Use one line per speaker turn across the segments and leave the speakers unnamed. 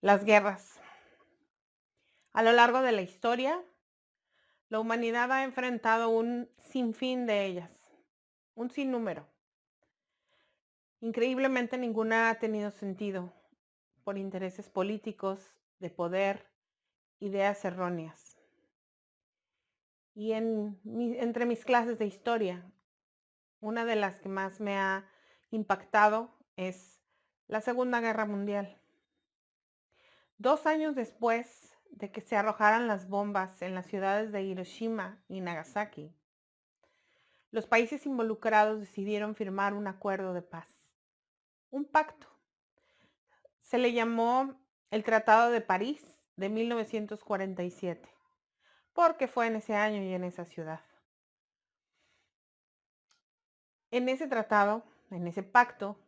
Las guerras. A lo largo de la historia, la humanidad ha enfrentado un sinfín de ellas, un sinnúmero. Increíblemente, ninguna ha tenido sentido por intereses políticos, de poder, ideas erróneas. Y entre mis clases de historia, una de las que más me ha impactado es la Segunda Guerra Mundial. 2 años después de que se arrojaran las bombas en las ciudades de Hiroshima y Nagasaki, los países involucrados decidieron firmar un acuerdo de paz, un pacto. Se le llamó el Tratado de París de 1947, porque fue en ese año y en esa ciudad. En ese tratado, en ese pacto,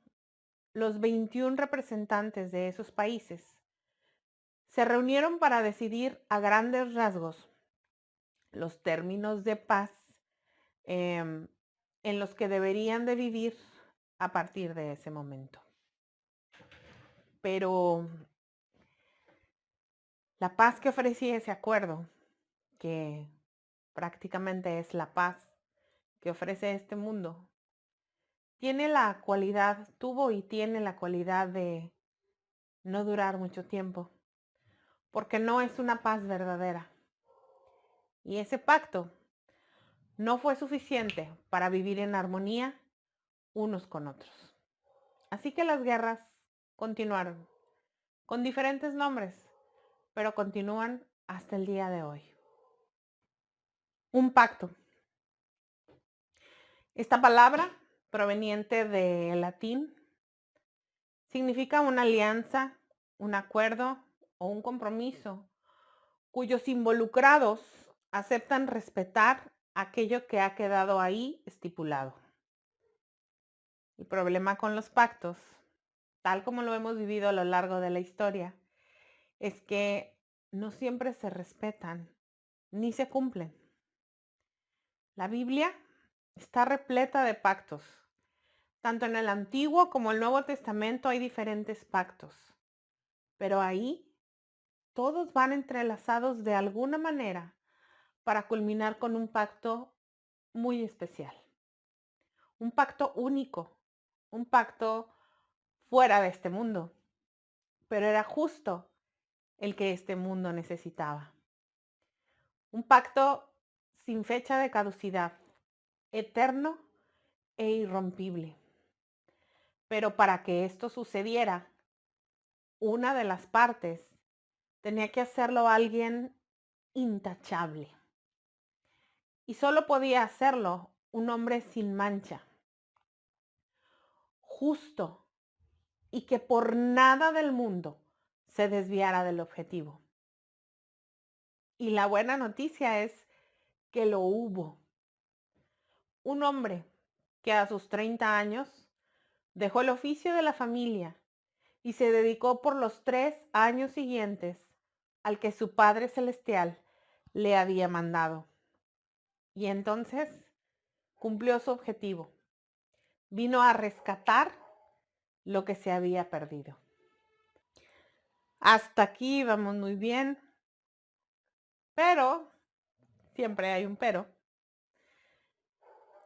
los 21 representantes de esos países se reunieron para decidir a grandes rasgos los términos de paz em, en los que deberían de vivir a partir de ese momento. Pero la paz que ofrecía ese acuerdo, que prácticamente es la paz que ofrece este mundo, tuvo y tiene la cualidad de no durar mucho tiempo, porque no es una paz verdadera. Y ese pacto no fue suficiente para vivir en armonía unos con otros. Así que las guerras continuaron, con diferentes nombres, pero continúan hasta el día de hoy. Un pacto. Esta palabra, proveniente del latín, significa una alianza, un acuerdo o un compromiso cuyos involucrados aceptan respetar aquello que ha quedado ahí estipulado. El problema con los pactos, tal como lo hemos vivido a lo largo de la historia, es que no siempre se respetan ni se cumplen. La Biblia está repleta de pactos. Tanto en el Antiguo como el Nuevo Testamento hay diferentes pactos, pero ahí todos van entrelazados de alguna manera para culminar con un pacto muy especial, un pacto único, un pacto fuera de este mundo, pero era justo el que este mundo necesitaba. Un pacto sin fecha de caducidad, eterno e irrompible. Pero para que esto sucediera, una de las partes tenía que hacerlo alguien intachable. Y solo podía hacerlo un hombre sin mancha, justo y que por nada del mundo se desviara del objetivo. Y la buena noticia es que lo hubo. Un hombre que a sus 30 años dejó el oficio de la familia y se dedicó por los 3 años siguientes al que su Padre Celestial le había mandado. Y entonces cumplió su objetivo. Vino a rescatar lo que se había perdido. Hasta aquí vamos muy bien, pero siempre hay un pero.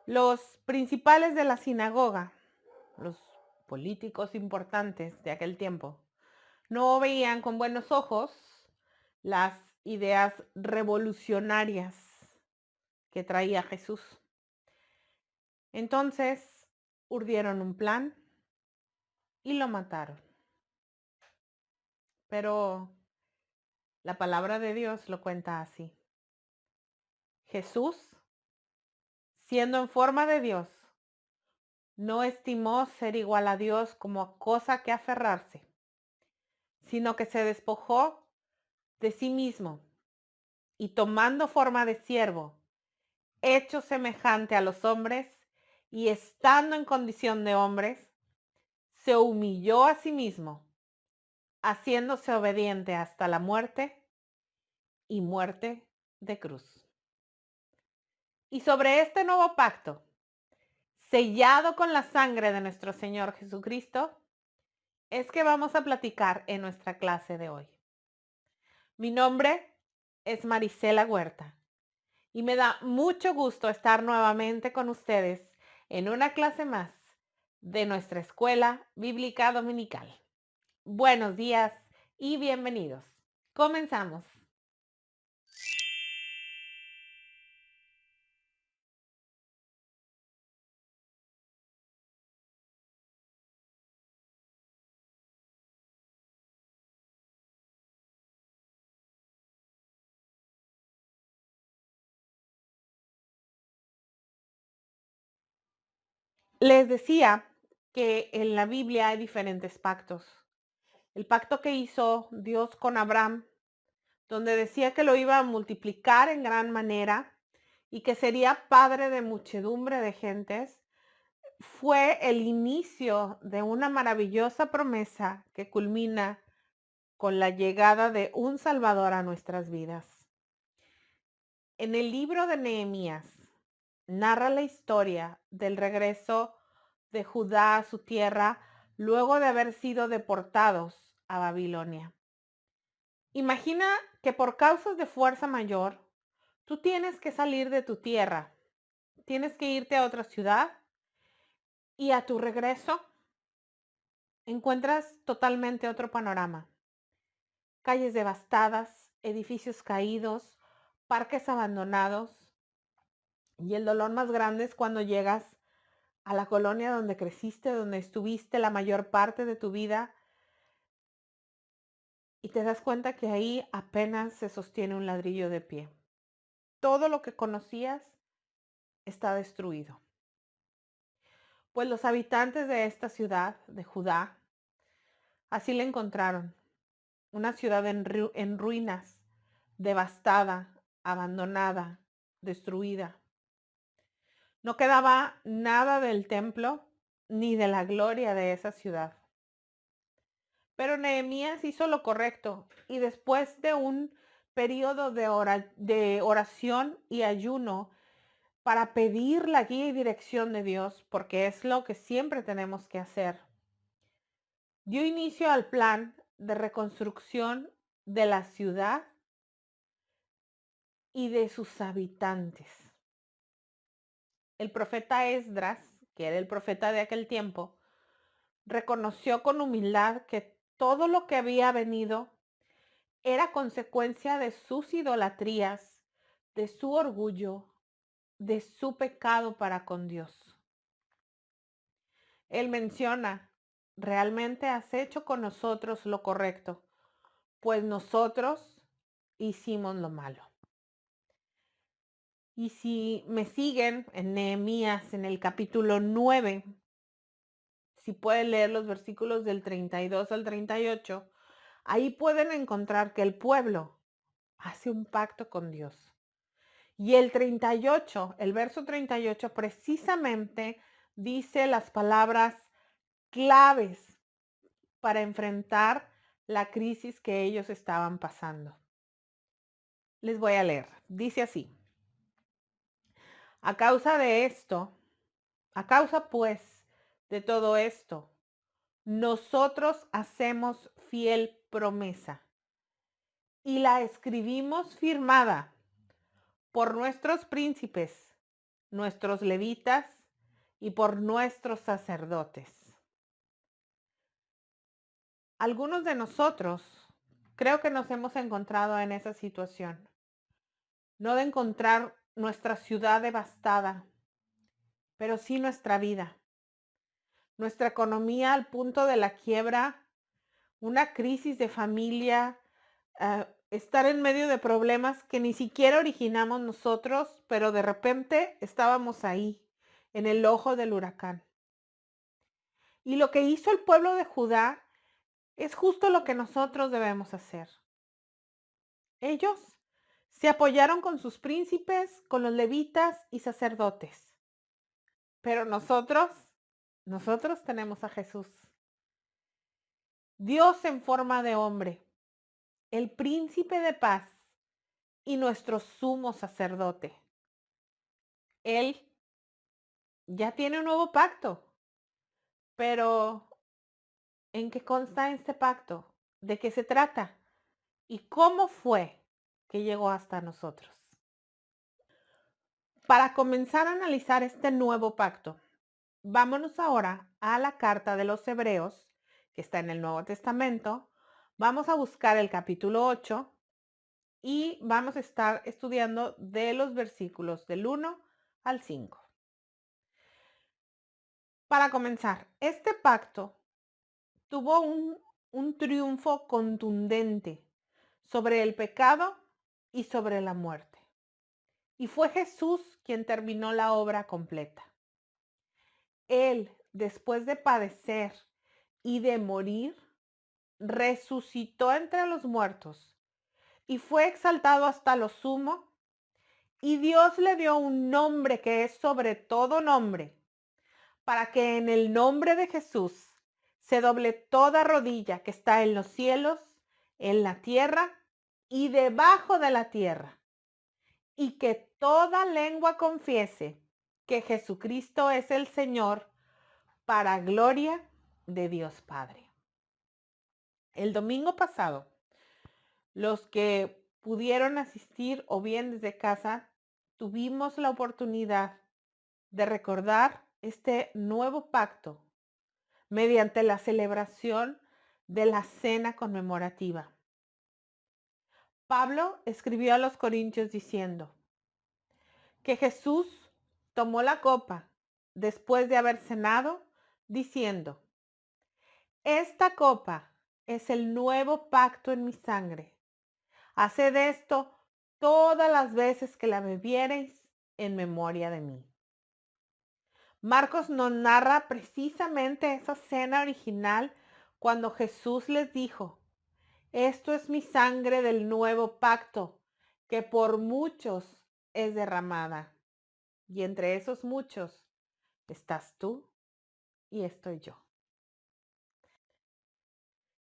Los principales de la sinagoga, los políticos importantes de aquel tiempo, no veían con buenos ojos las ideas revolucionarias que traía Jesús. Entonces urdieron un plan y lo mataron. Pero la palabra de Dios lo cuenta así. Jesús, siendo en forma de Dios, no estimó ser igual a Dios como cosa que aferrarse, sino que se despojó de sí mismo y tomando forma de siervo, hecho semejante a los hombres y estando en condición de hombres, se humilló a sí mismo, haciéndose obediente hasta la muerte y muerte de cruz. Y sobre este nuevo pacto, sellado con la sangre de nuestro Señor Jesucristo, es que vamos a platicar en nuestra clase de hoy. Mi nombre es Marisela Huerta y me da mucho gusto estar nuevamente con ustedes en una clase más de nuestra escuela bíblica dominical. Buenos días y bienvenidos. Comenzamos. Les decía que en la Biblia hay diferentes pactos. El pacto que hizo Dios con Abraham, donde decía que lo iba a multiplicar en gran manera y que sería padre de muchedumbre de gentes, fue el inicio de una maravillosa promesa que culmina con la llegada de un Salvador a nuestras vidas. En el libro de Nehemías narra la historia del regreso de Judá a su tierra luego de haber sido deportados a Babilonia. Imagina que por causas de fuerza mayor, tú tienes que salir de tu tierra, tienes que irte a otra ciudad y a tu regreso encuentras totalmente otro panorama. Calles devastadas, edificios caídos, parques abandonados y el dolor más grande es cuando llegas a la colonia donde creciste, donde estuviste la mayor parte de tu vida y te das cuenta que ahí apenas se sostiene un ladrillo de pie. Todo lo que conocías está destruido. Pues los habitantes de esta ciudad, de Judá, así la encontraron. Una ciudad en ruinas, devastada, abandonada, destruida. No quedaba nada del templo ni de la gloria de esa ciudad. Pero Nehemías hizo lo correcto y después de un periodo de oración y ayuno para pedir la guía y dirección de Dios, porque es lo que siempre tenemos que hacer, dio inicio al plan de reconstrucción de la ciudad y de sus habitantes. El profeta Esdras, que era el profeta de aquel tiempo, reconoció con humildad que todo lo que había venido era consecuencia de sus idolatrías, de su orgullo, de su pecado para con Dios. Él menciona, realmente has hecho con nosotros lo correcto, pues nosotros hicimos lo malo. Y si me siguen en Nehemías, en el capítulo 9, si pueden leer los versículos del 32 al 38, ahí pueden encontrar que el pueblo hace un pacto con Dios. Y el 38, el verso 38, precisamente dice las palabras claves para enfrentar la crisis que ellos estaban pasando. Les voy a leer. Dice así: a causa de esto, a causa pues de todo esto, nosotros hacemos fiel promesa y la escribimos firmada por nuestros príncipes, nuestros levitas y por nuestros sacerdotes. Algunos de nosotros creo que nos hemos encontrado en esa situación, no de encontrar nuestra ciudad devastada, pero sí nuestra vida, nuestra economía al punto de la quiebra, una crisis de familia, estar en medio de problemas que ni siquiera originamos nosotros, pero de repente estábamos ahí, en el ojo del huracán. Y lo que hizo el pueblo de Judá es justo lo que nosotros debemos hacer. Ellos se apoyaron con sus príncipes, con los levitas y sacerdotes. Pero nosotros tenemos a Jesús. Dios en forma de hombre, el príncipe de paz y nuestro sumo sacerdote. Él ya tiene un nuevo pacto, pero en qué consta este pacto, de qué se trata y cómo fue que llegó hasta nosotros. Para comenzar a analizar este nuevo pacto, vámonos ahora a la carta de los Hebreos, que está en el Nuevo Testamento. Vamos a buscar el capítulo 8 y vamos a estar estudiando de los versículos del 1 al 5. Para comenzar, este pacto tuvo un triunfo contundente sobre el pecado y sobre la muerte. Y fue Jesús quien terminó la obra completa. Él, después de padecer y de morir, resucitó entre los muertos y fue exaltado hasta lo sumo, y Dios le dio un nombre que es sobre todo nombre, para que en el nombre de Jesús se doble toda rodilla que está en los cielos, en la tierra y debajo de la tierra, y que toda lengua confiese que Jesucristo es el Señor, para gloria de Dios Padre. El domingo pasado, los que pudieron asistir o bien desde casa, tuvimos la oportunidad de recordar este nuevo pacto mediante la celebración de la cena conmemorativa. Pablo escribió a los Corintios diciendo que Jesús tomó la copa después de haber cenado, diciendo: esta copa es el nuevo pacto en mi sangre. Haced esto todas las veces que la bebiereis en memoria de mí. Marcos nos narra precisamente esa cena original cuando Jesús les dijo: esto es mi sangre del nuevo pacto, que por muchos es derramada. Y entre esos muchos estás tú y estoy yo.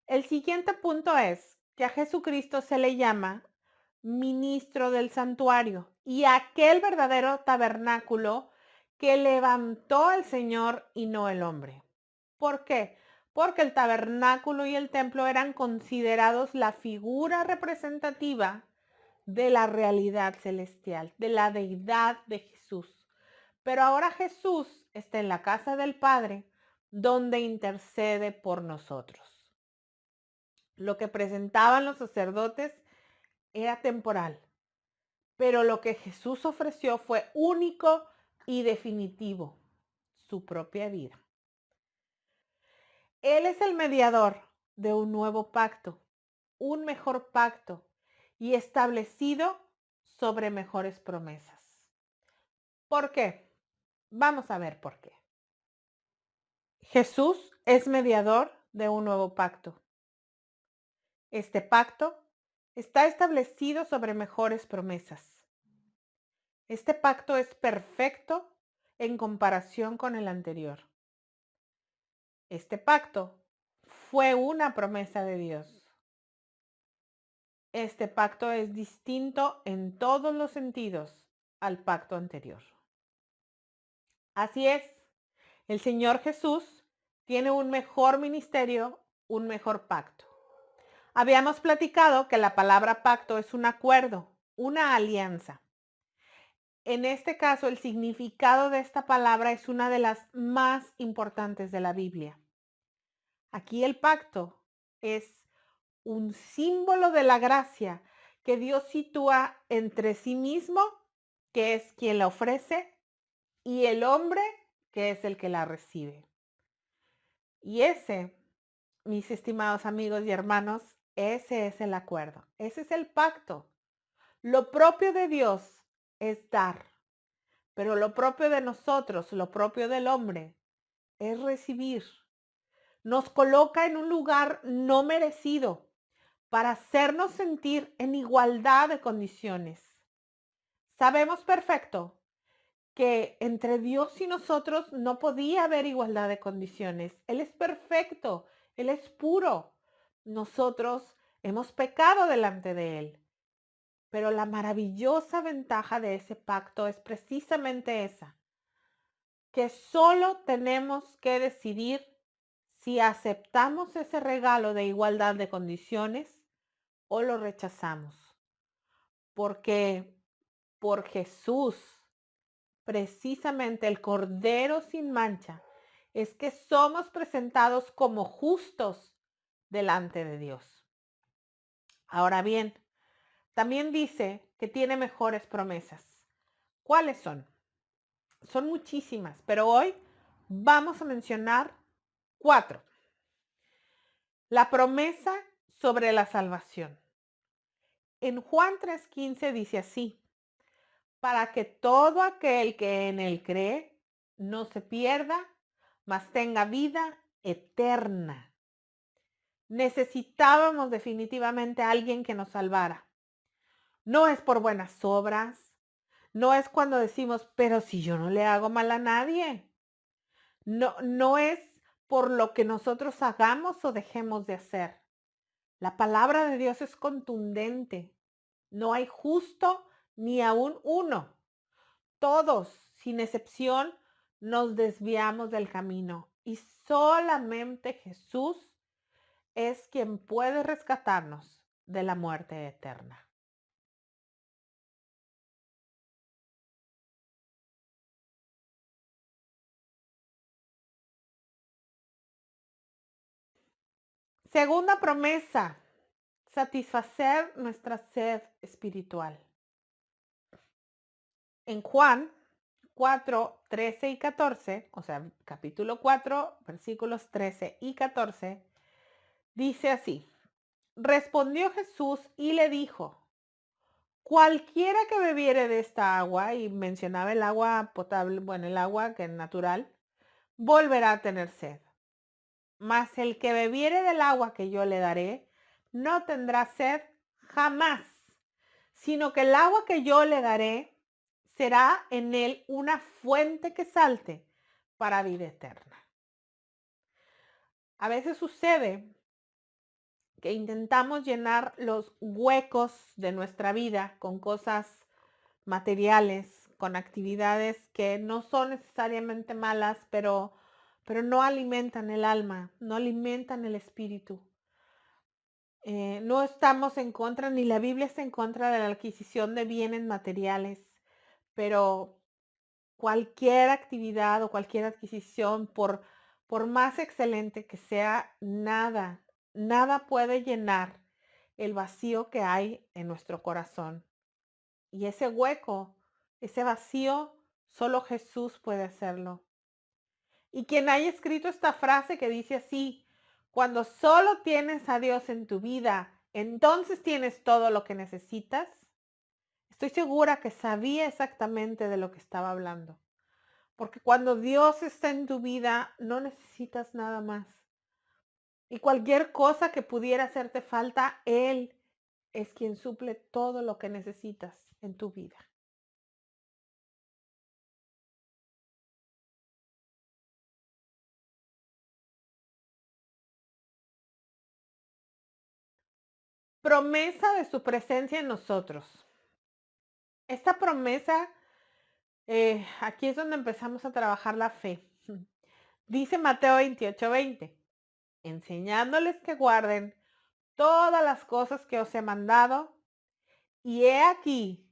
El siguiente punto es que a Jesucristo se le llama ministro del santuario y aquel verdadero tabernáculo que levantó el Señor y no el hombre. ¿Por qué? Porque el tabernáculo y el templo eran considerados la figura representativa de la realidad celestial, de la deidad de Jesús. Pero ahora Jesús está en la casa del Padre, donde intercede por nosotros. Lo que presentaban los sacerdotes era temporal, pero lo que Jesús ofreció fue único y definitivo: su propia vida. Él es el mediador de un nuevo pacto, un mejor pacto y establecido sobre mejores promesas. ¿Por qué? Vamos a ver por qué. Jesús es mediador de un nuevo pacto. Este pacto está establecido sobre mejores promesas. Este pacto es perfecto en comparación con el anterior. Este pacto fue una promesa de Dios. Este pacto es distinto en todos los sentidos al pacto anterior. Así es, el Señor Jesús tiene un mejor ministerio, un mejor pacto. Habíamos platicado que la palabra pacto es un acuerdo, una alianza. En este caso, el significado de esta palabra es una de las más importantes de la Biblia. Aquí el pacto es un símbolo de la gracia que Dios sitúa entre sí mismo, que es quien la ofrece, y el hombre, que es el que la recibe. Y ese, mis estimados amigos y hermanos, ese es el acuerdo, ese es el pacto. Lo propio de Dios es dar, pero lo propio de nosotros, lo propio del hombre, es recibir. Nos coloca en un lugar no merecido para hacernos sentir en igualdad de condiciones. Sabemos perfecto que entre Dios y nosotros no podía haber igualdad de condiciones. Él es perfecto, Él es puro. Nosotros hemos pecado delante de Él. Pero la maravillosa ventaja de ese pacto es precisamente esa, que solo tenemos que decidir si aceptamos ese regalo de igualdad de condiciones o lo rechazamos. Porque por Jesús, precisamente el Cordero sin mancha, es que somos presentados como justos delante de Dios. Ahora bien, también dice que tiene mejores promesas. ¿Cuáles son? Son muchísimas, pero hoy vamos a mencionar 4. La promesa sobre la salvación. En Juan 3:15 dice así: para que todo aquel que en él cree no se pierda, mas tenga vida eterna. Necesitábamos definitivamente a alguien que nos salvara. No es por buenas obras, no es cuando decimos, pero si yo no le hago mal a nadie. No es por lo que nosotros hagamos o dejemos de hacer. La palabra de Dios es contundente. No hay justo ni aún uno. Todos, sin excepción, nos desviamos del camino y solamente Jesús es quien puede rescatarnos de la muerte eterna. Segunda promesa, satisfacer nuestra sed espiritual. En Juan 4, 13 y 14, o sea, capítulo 4, versículos 13 y 14, dice así: respondió Jesús y le dijo: cualquiera que bebiere de esta agua, y mencionaba el agua potable, bueno, el agua que es natural, volverá a tener sed. Mas el que bebiere del agua que yo le daré, no tendrá sed jamás, sino que el agua que yo le daré será en él una fuente que salte para vida eterna. A veces sucede que intentamos llenar los huecos de nuestra vida con cosas materiales, con actividades que no son necesariamente malas, pero no alimentan el alma, no alimentan el espíritu. No estamos en contra, ni la Biblia está en contra de la adquisición de bienes materiales, pero cualquier actividad o cualquier adquisición, por más excelente que sea, nada puede llenar el vacío que hay en nuestro corazón. Y ese hueco, ese vacío, solo Jesús puede hacerlo. Y quien haya escrito esta frase que dice así: cuando solo tienes a Dios en tu vida, entonces tienes todo lo que necesitas. Estoy segura que sabía exactamente de lo que estaba hablando. Porque cuando Dios está en tu vida, no necesitas nada más. Y cualquier cosa que pudiera hacerte falta, Él es quien suple todo lo que necesitas en tu vida. Promesa de su presencia en nosotros. Esta promesa, aquí es donde empezamos a trabajar la fe. Dice Mateo 28:20, enseñándoles que guarden todas las cosas que os he mandado, y he aquí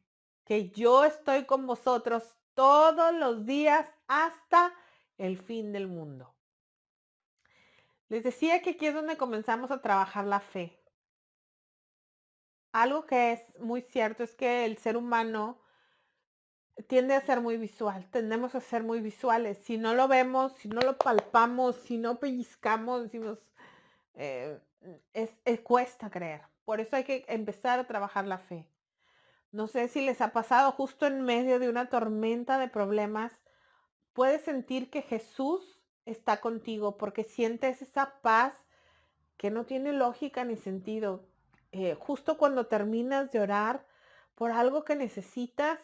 que yo estoy con vosotros todos los días hasta el fin del mundo. Les decía que aquí es donde comenzamos a trabajar la fe. Algo que es muy cierto es que el ser humano tiende a ser muy visual, tendemos a ser muy visuales. Si no lo vemos, si no lo palpamos, si no pellizcamos, decimos, eh, cuesta creer. Por eso hay que empezar a trabajar la fe. No sé si les ha pasado justo en medio de una tormenta de problemas, puedes sentir que Jesús está contigo porque sientes esa paz que no tiene lógica ni sentido. Justo cuando terminas de orar por algo que necesitas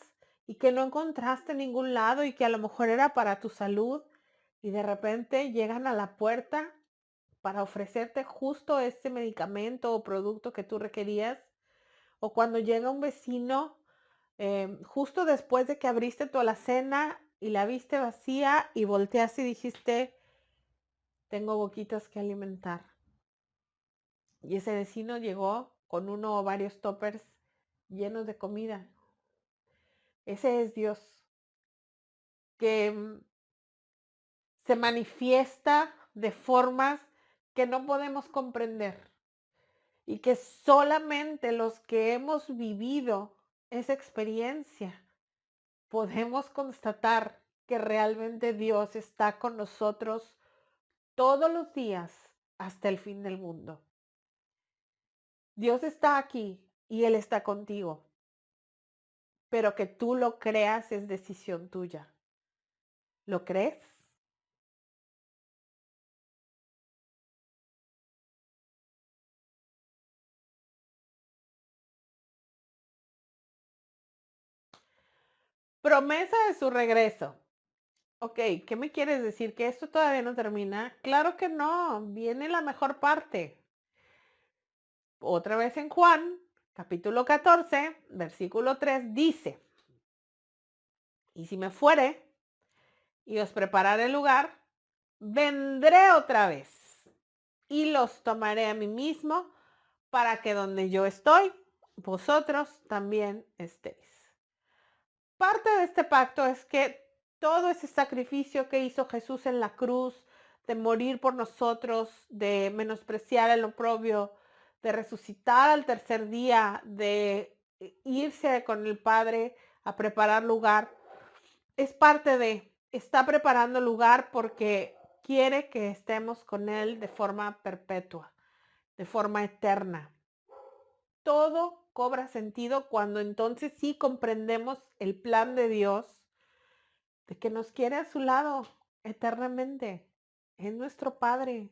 y que no encontraste en ningún lado y que a lo mejor era para tu salud, y de repente llegan a la puerta para ofrecerte justo ese medicamento o producto que tú requerías, o cuando llega un vecino justo después de que abriste tu alacena y la viste vacía y volteaste y dijiste, tengo boquitas que alimentar. Y ese vecino llegó con uno o varios toppers llenos de comida. Ese es Dios, que se manifiesta de formas que no podemos comprender y que solamente los que hemos vivido esa experiencia podemos constatar que realmente Dios está con nosotros todos los días hasta el fin del mundo. Dios está aquí y Él está contigo, pero que tú lo creas es decisión tuya. ¿Lo crees? Promesa de su regreso. Ok, ¿qué me quieres decir? ¿Que esto todavía no termina? Claro que no, viene la mejor parte. Otra vez en Juan, capítulo 14, versículo 3, dice, y si me fuere y os prepararé el lugar, vendré otra vez y los tomaré a mí mismo para que donde yo estoy, vosotros también estéis. Parte de este pacto es que todo ese sacrificio que hizo Jesús en la cruz, de morir por nosotros, de menospreciar el oprobio, de resucitar al tercer día, de irse con el Padre a preparar lugar, es parte de, está preparando lugar porque quiere que estemos con Él de forma perpetua, de forma eterna. Todo cobra sentido cuando entonces sí comprendemos el plan de Dios, de que nos quiere a su lado eternamente. Es nuestro Padre.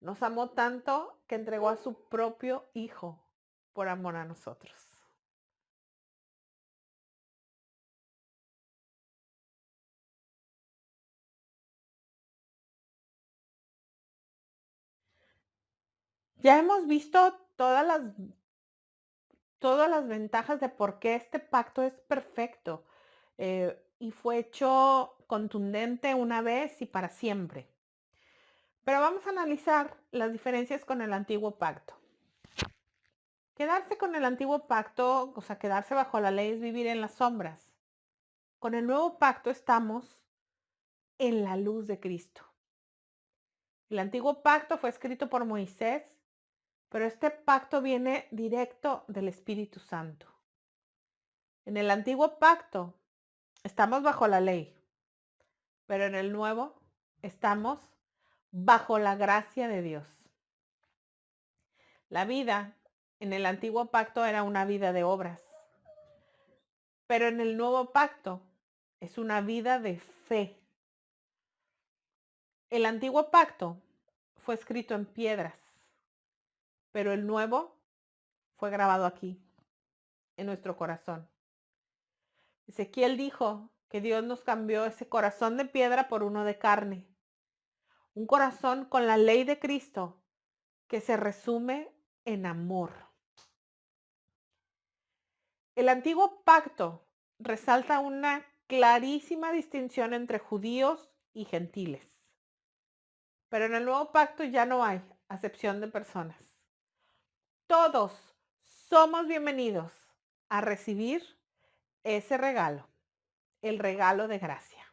Nos amó tanto que entregó a su propio Hijo por amor a nosotros. Ya hemos visto todas las ventajas de por qué este pacto es perfecto y fue hecho contundente una vez y para siempre. Pero vamos a analizar las diferencias con el antiguo pacto. Quedarse con el antiguo pacto, o sea, quedarse bajo la ley es vivir en las sombras. Con el nuevo pacto estamos en la luz de Cristo. El antiguo pacto fue escrito por Moisés, pero este pacto viene directo del Espíritu Santo. En el antiguo pacto estamos bajo la ley, pero en el nuevo estamos bajo la gracia de Dios. La vida en el antiguo pacto era una vida de obras, pero en el nuevo pacto es una vida de fe. El antiguo pacto fue escrito en piedras, pero el nuevo fue grabado aquí, en nuestro corazón. Ezequiel dijo que Dios nos cambió ese corazón de piedra por uno de carne, un corazón con la ley de Cristo que se resume en amor. El antiguo pacto resalta una clarísima distinción entre judíos y gentiles, pero en el nuevo pacto ya no hay acepción de personas. Todos somos bienvenidos a recibir ese regalo, el regalo de gracia.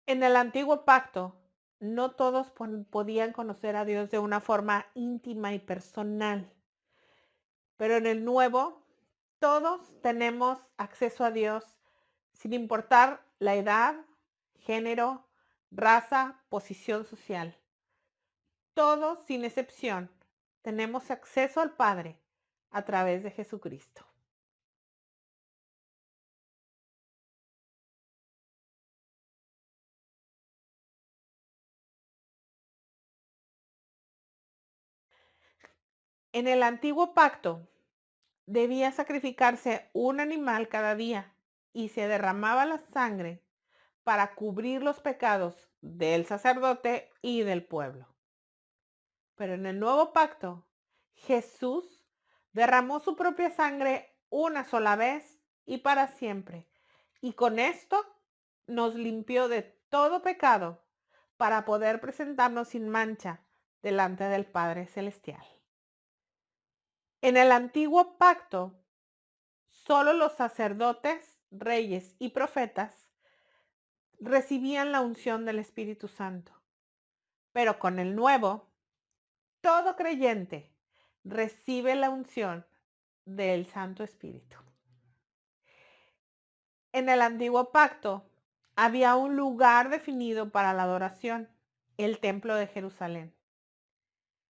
En el antiguo pacto, no todos podían conocer a Dios de una forma íntima y personal, pero en el nuevo, todos tenemos acceso a Dios sin importar la edad, género, raza, posición social. Todos, sin excepción, tenemos acceso al Padre a través de Jesucristo. En el antiguo pacto debía sacrificarse un animal cada día y se derramaba la sangre para cubrir los pecados del sacerdote y del pueblo. Pero en el nuevo pacto Jesús derramó su propia sangre una sola vez y para siempre. Y con esto nos limpió de todo pecado para poder presentarnos sin mancha delante del Padre Celestial. En el antiguo pacto, solo los sacerdotes, reyes y profetas recibían la unción del Espíritu Santo. Pero con el nuevo, todo creyente recibe la unción del Santo Espíritu. En el antiguo pacto había un lugar definido para la adoración, el templo de Jerusalén.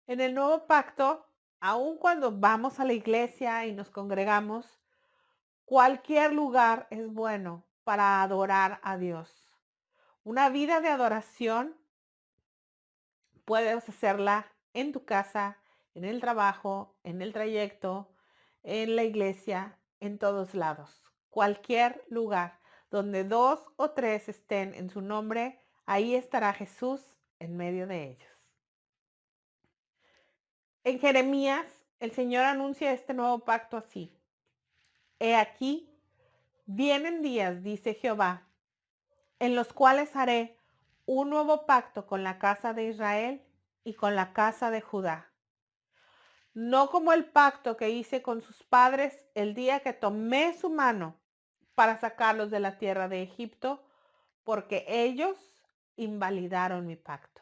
En el nuevo pacto, aun cuando vamos a la iglesia y nos congregamos, cualquier lugar es bueno para adorar a Dios. Una vida de adoración puedes hacerla en tu casa, en el trabajo, en el trayecto, en la iglesia, en todos lados. Cualquier lugar donde 2 o 3 estén en su nombre, ahí estará Jesús en medio de ellos. En Jeremías, el Señor anuncia este nuevo pacto así. He aquí, vienen días, dice Jehová, en los cuales haré un nuevo pacto con la casa de Israel y con la casa de Judá. No como el pacto que hice con sus padres el día que tomé su mano para sacarlos de la tierra de Egipto, porque ellos invalidaron mi pacto.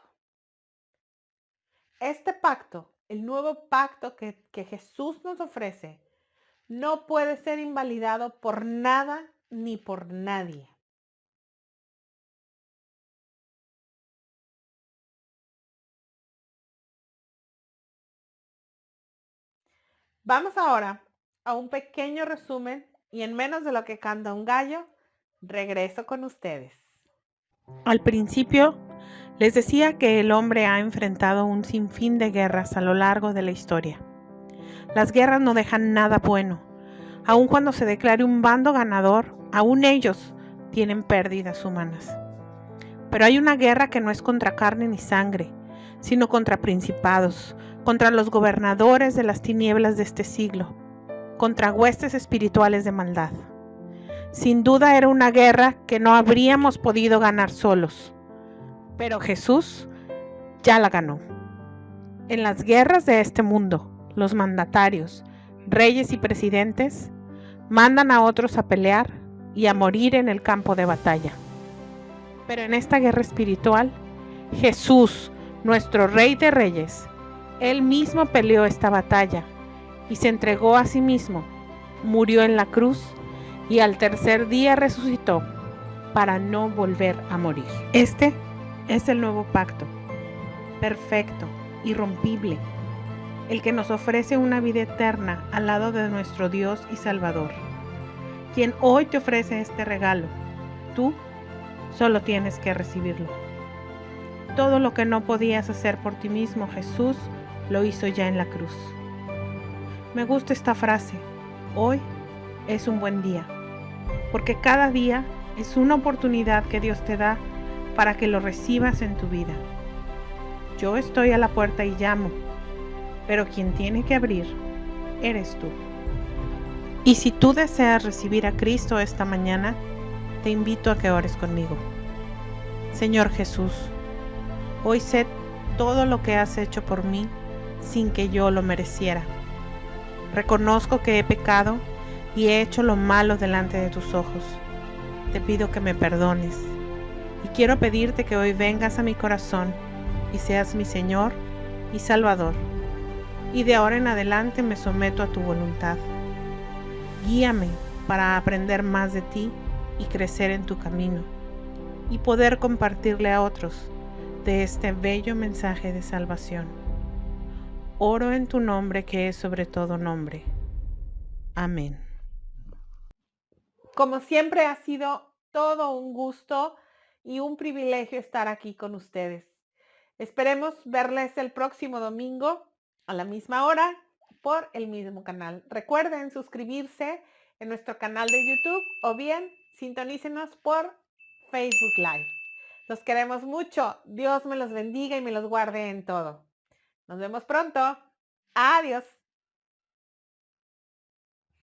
Este pacto, el nuevo pacto que Jesús nos ofrece, no puede ser invalidado por nada ni por nadie. Vamos ahora a un pequeño resumen y en menos de lo que canta un gallo, regreso con ustedes. Al principio les decía que el hombre ha enfrentado un sinfín de guerras a lo largo de la historia. Las guerras no dejan nada bueno. Aun cuando se declare un bando ganador, aún ellos tienen pérdidas humanas. Pero hay una guerra que no es contra carne ni sangre, sino contra principados, contra los gobernadores de las tinieblas de este siglo, contra huestes espirituales de maldad. Sin duda era una guerra que no habríamos podido ganar solos, pero Jesús ya la ganó. En las guerras de este mundo, los mandatarios, reyes y presidentes mandan a otros a pelear y a morir en el campo de batalla. Pero en esta guerra espiritual, Jesús, nuestro Rey de Reyes, Él mismo peleó esta batalla y se entregó a sí mismo, murió en la cruz y al tercer día resucitó para no volver a morir. Este es el nuevo pacto, perfecto, irrompible, el que nos ofrece una vida eterna al lado de nuestro Dios y Salvador, quien hoy te ofrece este regalo. Tú solo tienes que recibirlo. Todo lo que no podías hacer por ti mismo, Jesús lo hizo ya en la cruz. Me gusta esta frase: hoy es un buen día, porque cada día es una oportunidad que Dios te da para que lo recibas en tu vida. Yo estoy a la puerta y llamo, pero quien tiene que abrir eres tú. Y si tú deseas recibir a Cristo esta mañana, te invito a que ores conmigo. Señor Jesús, hoy sé todo lo que has hecho por mí sin que yo lo mereciera. Reconozco que he pecado y he hecho lo malo delante de tus ojos. Te pido que me perdones y quiero pedirte que hoy vengas a mi corazón y seas mi Señor y Salvador. Y de ahora en adelante me someto a tu voluntad. Guíame para aprender más de ti y crecer en tu camino y poder compartirle a otros de este bello mensaje de salvación. Oro en tu nombre, que es sobre todo nombre. Amén. Como siempre, ha sido todo un gusto y un privilegio estar aquí con ustedes. Esperemos verles el próximo domingo a la misma hora por el mismo canal. Recuerden suscribirse en nuestro canal de YouTube o bien sintonícenos por Facebook Live. Los queremos mucho. Dios me los bendiga y me los guarde en todo. Nos vemos pronto. Adiós.